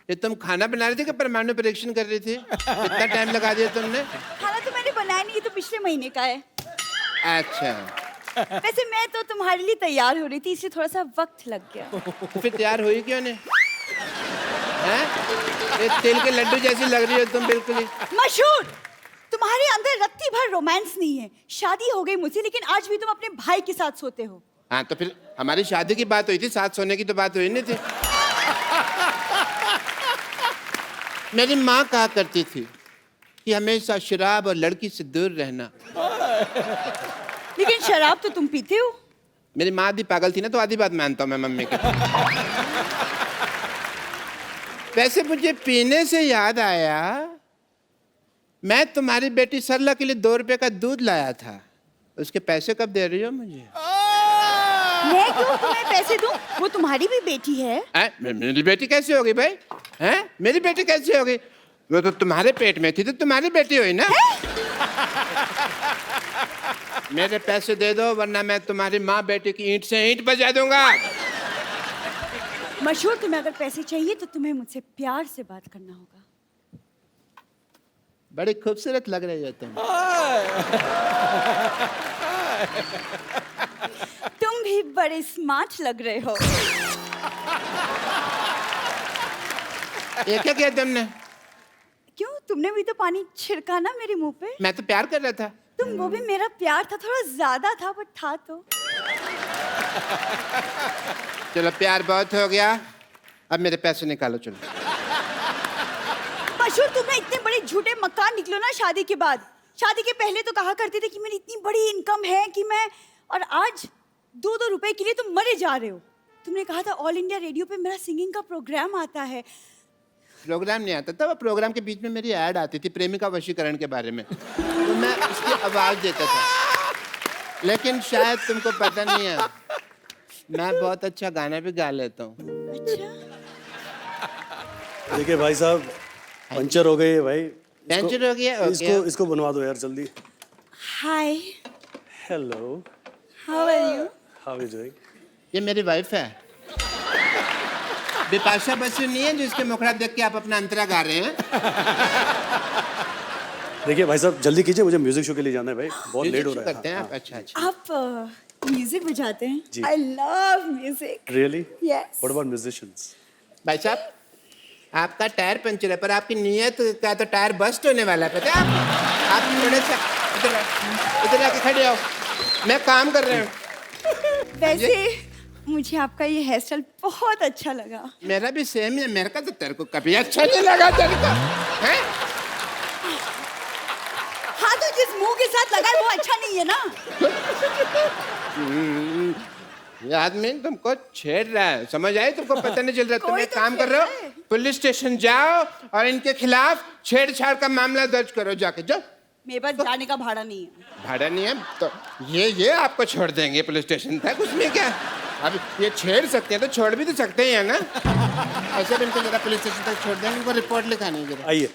[SPEAKER 2] ये तुम खाना बना रही थी कि परमाणु परीक्षण कर रही थी? कितना टाइम लगा दिया तुमने?
[SPEAKER 8] खाना तो मैंने बनाया नहीं, ये तो पिछले महीने का है।
[SPEAKER 2] अच्छा
[SPEAKER 8] वैसे मैं तो तुम्हारे लिए तैयार हो रही थी, इसलिए थोड़ा सा वक्त लग गया।
[SPEAKER 2] तो फिर तैयार हुई क्यों नहीं? हैं? ये तिल के लड्डू जैसी लग रही हो तुम बिल्कुल ही।
[SPEAKER 8] मशहूर, तुम्हारे अंदर रत्ती भर रोमांस नहीं है। शादी हो गई मुझसे, लेकिन आज भी तुम अपने भाई के साथ सोते हो।
[SPEAKER 2] हाँ तो फिर हमारी शादी की बात हुई थी, साथ सोने की तो बात हुई नहीं थी। मेरी माँ कहा करती थी कि हमेशा शराब और लड़की से दूर रहना।
[SPEAKER 8] लेकिन शराब तो तुम पीते हो।
[SPEAKER 2] मेरी माँ आधी पागल थी ना, तो आधी बात मानता हूँ मैं मम्मी की। वैसे मुझे पीने से याद आया, मैं तुम्हारी बेटी सरला के लिए 2 रुपए का दूध लाया था, उसके पैसे कब दे रही हो मुझे?
[SPEAKER 8] मैं क्यों तुम्हें पैसे दूं? वो तुम्हारी भी बेटी है।
[SPEAKER 2] मेरी बेटी कैसे होगी भाई? हैं? मेरी बेटी कैसे होगी? वो तो तुम्हारे पेट में थी तो तुम्हारी बेटी हुई ना। मेरे पैसे दे दो वरना मैं तुम्हारी माँ बेटी की ईंट से ईंट बजा दूंगा।
[SPEAKER 8] मशहूर, तुम्हें अगर पैसे चाहिए तो तुम्हें मुझसे प्यार से बात करना होगा।
[SPEAKER 2] बड़ी खूबसूरत लग रही हो तुम।
[SPEAKER 8] तुम भी बड़े स्मार्ट लग रहे हो।
[SPEAKER 2] ये क्या किया तुमने?
[SPEAKER 8] क्यों, तुमने भी तो पानी छिड़का ना मेरे मुंह पे।
[SPEAKER 2] मैं तो प्यार कर रहा था।
[SPEAKER 8] तुम वो भी मेरा प्यार था, थोड़ा ज्यादा था बट था तो।
[SPEAKER 2] चलो प्यार बहुत हो गया, अब मेरे पैसे निकालो चलो।
[SPEAKER 8] मशहूर तुम्हें इतने बड़े झूठे मक्कार निकलो ना शादी के बाद। शादी के पहले तो कहा करते थे कि मेरी इतनी बड़ी इनकम है कि मैं, और आज 2-2 रुपए के लिए तुम मरे जा रहे हो। तुमने कहा था ऑल इंडिया रेडियो पे मेरा सिंगिंग का प्रोग्राम आता है।
[SPEAKER 2] प्रोग्राम नहीं आता था, वो प्रोग्राम के बीच में मेरी ऐड आती थी प्रेमिका वशीकरण के बारे में, तो मैं उसकी आवाज देता था। लेकिन शायद तुमको पता नहीं है, मैं बहुत अच्छा गाना भी गा लेता हूँ।
[SPEAKER 8] अच्छा,
[SPEAKER 7] देखिए भाई साहब, पंचर हो गई है भाई।
[SPEAKER 2] पंचर हो गया?
[SPEAKER 7] इसको बनवा दो यार जल्दी।
[SPEAKER 8] Hi,
[SPEAKER 7] hello,
[SPEAKER 8] how are you?
[SPEAKER 7] How are you doing?
[SPEAKER 2] ये मेरी वाइफ है, बिपाशा बसु नहीं है जिसके मुखड़ा देख के आप अपना अंतरा गा रहे हैं।
[SPEAKER 7] देखिए भाई साहब जल्दी कीजिए, मुझे म्यूजिक शो के लिए जाना है भाई, बहुत लेट हो रहा है।
[SPEAKER 2] करते हैं आप? अच्छा अच्छा।
[SPEAKER 8] आप म्यूजिक बजाते हैं?
[SPEAKER 7] जी।
[SPEAKER 8] I love music.
[SPEAKER 7] Really?
[SPEAKER 8] Yes.
[SPEAKER 7] What about musicians?
[SPEAKER 2] भाई साहब, आपका टायर पंचर है पर आपकी नीयत का तो टायर बस्ट होने वाला है, पता है आप थोड़े सा इधर आके खड़े हो, मैं काम कर रहा हूँ।
[SPEAKER 8] वैसे मुझे आपका ये हेयर स्टाइल बहुत अच्छा लगा।
[SPEAKER 2] मेरा भी सेम है, मेरे का तो तेरे को कभी अच्छा नहीं लगा तेरे को, हैं?
[SPEAKER 8] हाँ तो जिस मुंह के साथ लगा है वो अच्छा नहीं है ना।
[SPEAKER 2] ये आदमी तुमको छेड़ रहा है, समझ आई? तुमको पता नहीं चल रहा। तुम
[SPEAKER 8] कोई
[SPEAKER 2] एक
[SPEAKER 8] तो
[SPEAKER 2] काम कर
[SPEAKER 8] छेड़
[SPEAKER 2] रहे हो,
[SPEAKER 8] रहा है।
[SPEAKER 2] पुलिस स्टेशन जाओ और इनके खिलाफ छेड़छाड़ का मामला दर्ज करो जाके। जाओ।
[SPEAKER 8] मेरे पास जाने का भाड़ा नहीं है।
[SPEAKER 2] भाड़ा नहीं है तो ये आपको छोड़ देंगे पुलिस स्टेशन तक, उसमें क्या। अब ये छेड़ सकते हैं तो छोड़ भी तो सकते हैं ना। ऐसे भी इनको जरा पुलिस स्टेशन तक छोड़ देंगे, इनको रिपोर्ट लिखानी है जरा।
[SPEAKER 7] आइए,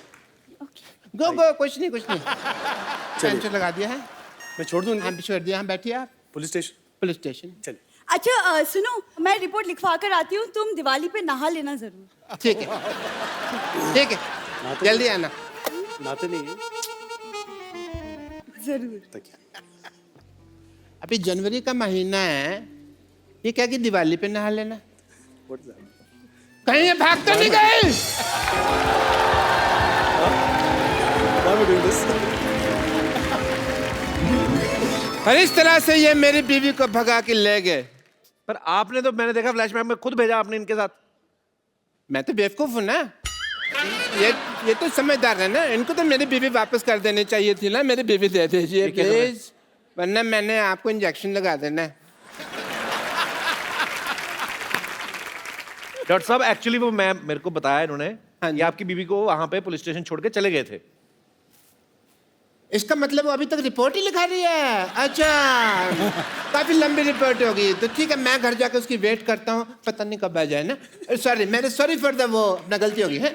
[SPEAKER 2] गो गो, कुछ नहीं कुछ नहीं। टेंशन लगा दिया है,
[SPEAKER 7] मैं छोड़ दूँ?
[SPEAKER 2] हाँ छोड़ दिया। हाँ बैठिए आप।
[SPEAKER 7] पुलिस स्टेशन
[SPEAKER 2] पुलिस स्टेशन
[SPEAKER 7] चलिए।
[SPEAKER 8] अच्छा सुनो, मैं रिपोर्ट लिखवा कर आती हूँ, तुम दिवाली पे नहा लेना जरूर।
[SPEAKER 2] ठीक है ठीक है, जल्दी आना।
[SPEAKER 7] नहाते नहीं है
[SPEAKER 8] जरूर।
[SPEAKER 7] तक।
[SPEAKER 2] अभी जनवरी का महीना है, ये क्या कि दिवाली पे नहा लेना?
[SPEAKER 7] What is that?
[SPEAKER 2] कहीं ये भाग तो नहीं गए?
[SPEAKER 7] Why are we doing this?
[SPEAKER 2] और इस तरह से ये मेरी बीवी को भगा के ले गए।
[SPEAKER 6] पर आपने तो, मैंने देखा फ्लैशबैक में, खुद भेजा आपने इनके साथ।
[SPEAKER 2] मैं तो बेवकूफ हूँ ना, ये तो समझदार है ना। इनको तो मेरी बीवी वापस कर देनी चाहिए थी ना। मेरी बीवी दे दीजिए प्लीज, वरना मैंने आपको इंजेक्शन लगा देना है।
[SPEAKER 6] डॉक्टर साहब एक्चुअली वो मैं, मेरे को बताया इन्होंने
[SPEAKER 2] हाँ जी।
[SPEAKER 6] कि आपकी बीवी को वहां पे पुलिस स्टेशन छोड़ के चले गए थे।
[SPEAKER 2] इसका मतलब वो अभी तक रिपोर्ट ही लिखा रही है? अच्छा, काफी लंबी रिपोर्ट होगी। तो ठीक है, मैं घर जाकर उसकी वेट करता हूँ, पता नहीं कब आ जाए ना। सॉरी, मेरे सॉरी फॉर द वो, अपना गलती होगी है।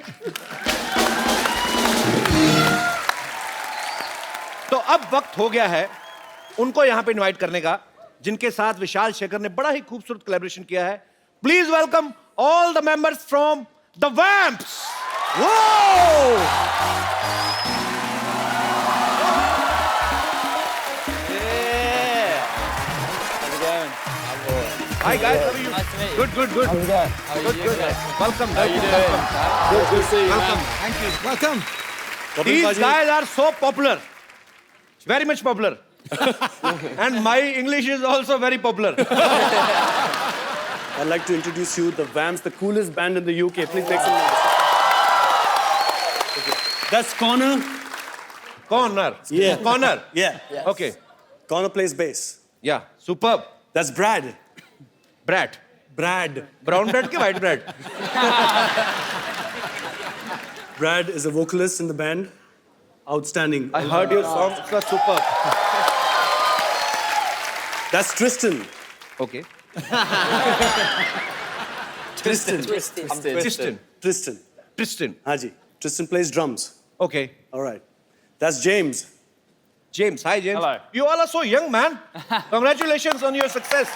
[SPEAKER 6] तो अब वक्त हो गया है उनको यहाँ पे इनवाइट करने का, जिनके साथ विशाल शेखर ने बड़ा ही खूबसूरत कोलैबोरेशन किया है। Please welcome all the members from the Vamps. Hi guys, how are you?
[SPEAKER 9] Nice to meet you.
[SPEAKER 6] Good, good, good.
[SPEAKER 9] How's it going? How are you
[SPEAKER 6] Good, good.
[SPEAKER 9] guys?
[SPEAKER 6] Welcome.
[SPEAKER 9] How you
[SPEAKER 6] welcome,
[SPEAKER 9] doing?
[SPEAKER 6] welcome.
[SPEAKER 9] Good to see you.
[SPEAKER 6] Welcome.
[SPEAKER 9] Thank you. Welcome.
[SPEAKER 6] These guys are so popular, very much popular, and my English is also very popular.
[SPEAKER 7] I'd like to introduce you the Vamps, the coolest band in the UK. Please make some noise. Okay. That's Connor.
[SPEAKER 6] Connor.
[SPEAKER 7] Yeah.
[SPEAKER 6] Connor.
[SPEAKER 7] Yeah.
[SPEAKER 6] Okay.
[SPEAKER 7] Connor plays bass.
[SPEAKER 6] Yeah. Superb.
[SPEAKER 7] That's Brad.
[SPEAKER 6] Brad.
[SPEAKER 7] Brad.
[SPEAKER 6] Brown bread ke white bread?
[SPEAKER 7] Brad is a vocalist in the band. Outstanding.
[SPEAKER 6] I heard your song. It was superb.
[SPEAKER 7] That's Tristan.
[SPEAKER 6] Okay.
[SPEAKER 7] Tristan.
[SPEAKER 6] Tristan.
[SPEAKER 7] Tristan.
[SPEAKER 6] Tristan.
[SPEAKER 7] Haji. Tristan plays drums.
[SPEAKER 6] Okay.
[SPEAKER 7] All right. That's James.
[SPEAKER 6] James. Hi, James.
[SPEAKER 9] Hello.
[SPEAKER 6] You all are so young, man. Congratulations on your success.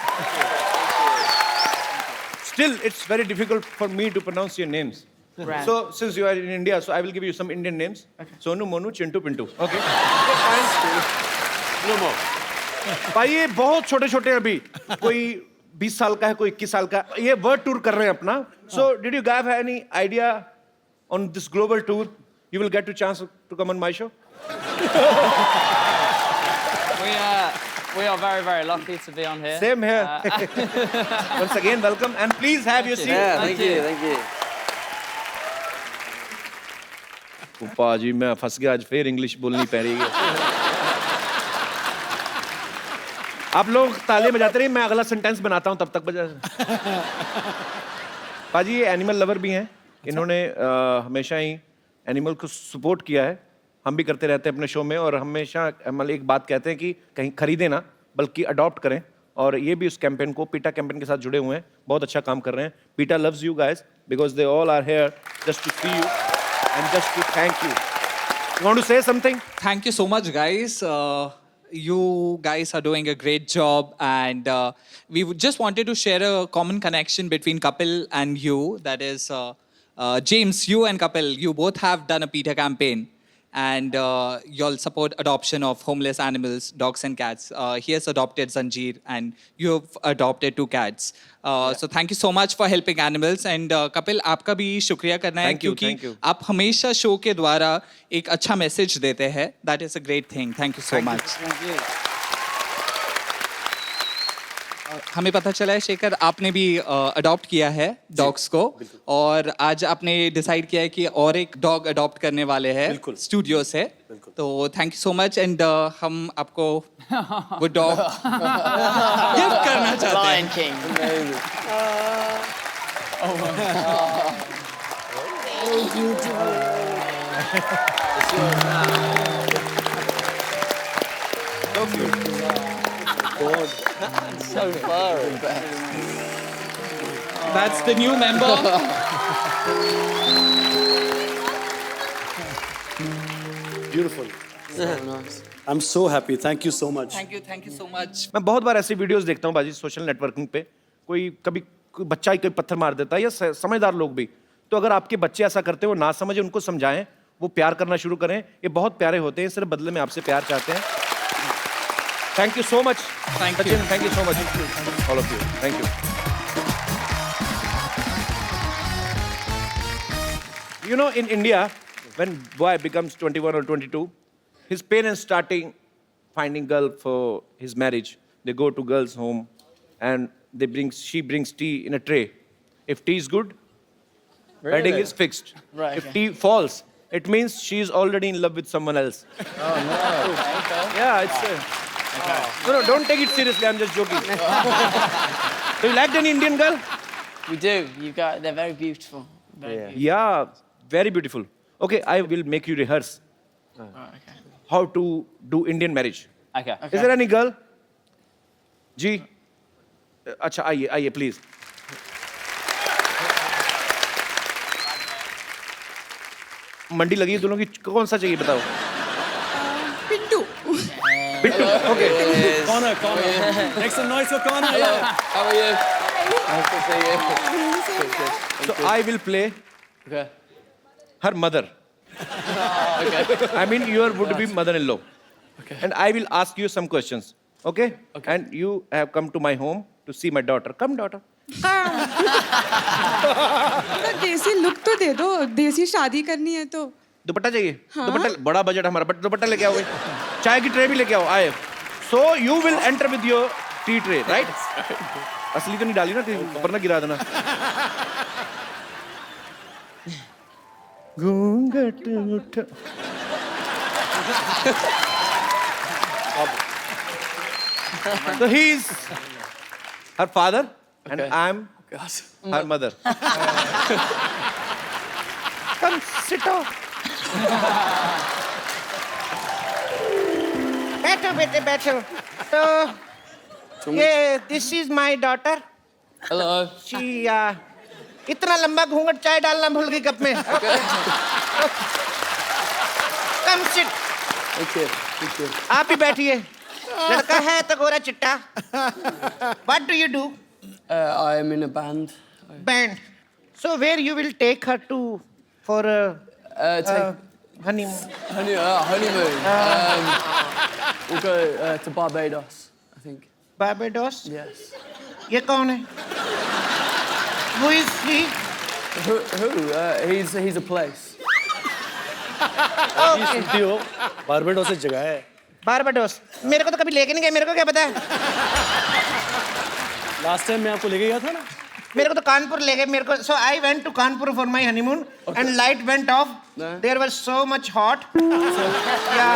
[SPEAKER 6] Still, it's very difficult for me to pronounce your names.
[SPEAKER 9] Brand.
[SPEAKER 6] So, since you are in India, so I will give you some Indian names. Okay. Sonu, Monu, Chintu, Pintu. Okay. No more. भाई ये बहुत छोटे छोटे अभी, कोई 20 साल का है, कोई 21 साल का, ये वर्ल्ड टूर कर रहे हैं अपना. So, did you guys have any idea on this global tour? you will get to chance to come on my show.
[SPEAKER 10] We are very, very lucky to be on here.
[SPEAKER 6] Same here. Once again, welcome and please have your seat.
[SPEAKER 10] Yeah, thank you.
[SPEAKER 6] पाजी मैं फंस गया आज फिर English बोलनी पड़ रही है आप लोग ताले बजाते रहिए मैं अगला सेंटेंस बनाता हूं तब तक बजा पाजी ये एनिमल लवर भी हैं इन्होंने हमेशा ही एनिमल को सपोर्ट किया है हम भी करते रहते हैं अपने शो में और हमेशा मतलब एक बात कहते हैं कि कहीं खरीदे ना बल्कि अडॉप्ट करें और ये भी उस कैंपेन को पीटा कैंपेन के साथ जुड़े हुए हैं बहुत अच्छा काम कर रहे हैं Peeta loves you guys because they all are here just to see you and just to thank you. You want to say something?
[SPEAKER 11] Thank you so much, guys. You guys are doing a great job, and we just wanted to share a common connection between Kapil and you. That is, James, you and Kapil, you both have done a PETA campaign, and you'll support adoption of homeless animals, dogs and cats. He has adopted Zanjeer, and you have adopted 2 cats. So thank you so much for helping animals. And Kapil, आपका भी शुक्रिया करना है क्योंकि आप हमेशा show के द्वारा एक अच्छा मैसेज देते हैं. That is a great thing. Thank you so much. हमें पता चला है शेखर आपने भी अडॉप्ट किया है डॉग्स को और आज आपने डिसाइड किया है कि और एक डॉग अडॉप्ट करने वाले हैं स्टूडियो से तो thank you so much and हम आपको वो डॉग गिफ्ट करना चाहते हैं
[SPEAKER 10] So far,
[SPEAKER 11] That's the new member.
[SPEAKER 7] Beautiful.
[SPEAKER 10] nice.
[SPEAKER 7] I'm so happy. Thank you so much.
[SPEAKER 11] Thank you so much.
[SPEAKER 6] मैं बहुत बार ऐसी वीडियोस देखता हूँ बाजी सोशल नेटवर्किंग पे कोई कभी कोई बच्चा ही कोई पत्थर मार देता है या समझदार लोग भी तो अगर आपके बच्चे ऐसा करते हैं वो ना समझे उनको समझाएं वो प्यार करना शुरू करें ये बहुत प्यारे होते हैं सिर्फ बदले में आपसे प्यार चाहते हैं thank you so much
[SPEAKER 11] Thank you.
[SPEAKER 6] Thank you so much all of you thank you You know, in India, when boy becomes 21 or 22, his parents starting finding girl for his marriage. They go to girl's home, and she brings tea in a tray. If tea is good, wedding is fixed.
[SPEAKER 10] Right.
[SPEAKER 6] If tea falls, it means she is already in love with someone else.
[SPEAKER 10] Oh no.
[SPEAKER 6] Yeah, it's. No, don't take it seriously. I'm just joking. Do you like any Indian girl?
[SPEAKER 10] We do. They're very beautiful. Very beautiful.
[SPEAKER 6] Yeah, very beautiful. Okay, I will make you rehearse
[SPEAKER 10] Okay.
[SPEAKER 6] how to do Indian marriage.
[SPEAKER 10] Okay.
[SPEAKER 6] Is there any girl? जी अच्छा आइए please. मंडी लगी है दोनों की कौन सा चाहिए बताओ
[SPEAKER 8] Pintu
[SPEAKER 6] Bittu okay
[SPEAKER 7] Connor. Make some noise for Connor. Yeah.
[SPEAKER 10] How are you? Nice to see you.
[SPEAKER 6] so I will play
[SPEAKER 10] Okay.
[SPEAKER 6] her mother.
[SPEAKER 10] Okay.
[SPEAKER 6] I mean your would be mother-in-law.
[SPEAKER 10] Okay.
[SPEAKER 6] And I will ask you some questions. Okay? And you have come to my home to see my daughter. Come daughter.
[SPEAKER 8] तो देसी look तो दे दो देसी शादी करनी है तो
[SPEAKER 6] दुपट्टा चाहिए दुपट्टा बड़ा बजट हमारा बट दुपट्टा लेके आओ चाय की ट्रे भी लेके आओ आए so you will enter with your T tray right असली तो नहीं डाली ना वरना गिरा देना घूंघट उठ so he is her father and I'm her mother come sit down बैठो बेटे बैठो तो ये this is my daughter
[SPEAKER 10] Hello.
[SPEAKER 6] She इतना लंबा घूंघट चाय डालना भूल गई कप में कम सिट
[SPEAKER 10] Okay.
[SPEAKER 6] आप ही बैठिए लड़का है तो गोरा चिट्टा what do you do
[SPEAKER 10] I am in a band.
[SPEAKER 6] Band so where you will take her to for honeymoon
[SPEAKER 10] Honeymoon. We'll go to Barbados, I think.
[SPEAKER 6] Barbados
[SPEAKER 10] Yes.
[SPEAKER 6] ये कौन है Who is he?
[SPEAKER 10] Who? He's a place.
[SPEAKER 7] जी सुनती हो, Barbados एक जगह है।
[SPEAKER 2] Barbados मेरे को तो कभी लेके नहीं गए, मेरे को क्या पता है।
[SPEAKER 7] लास्ट टाइम मैं आपको लेके गया था ना।
[SPEAKER 2] मेरे को तो कानपुर ले गए मेरे को। So I went to Kanpur for my honeymoon and light went off. There was so much hot. या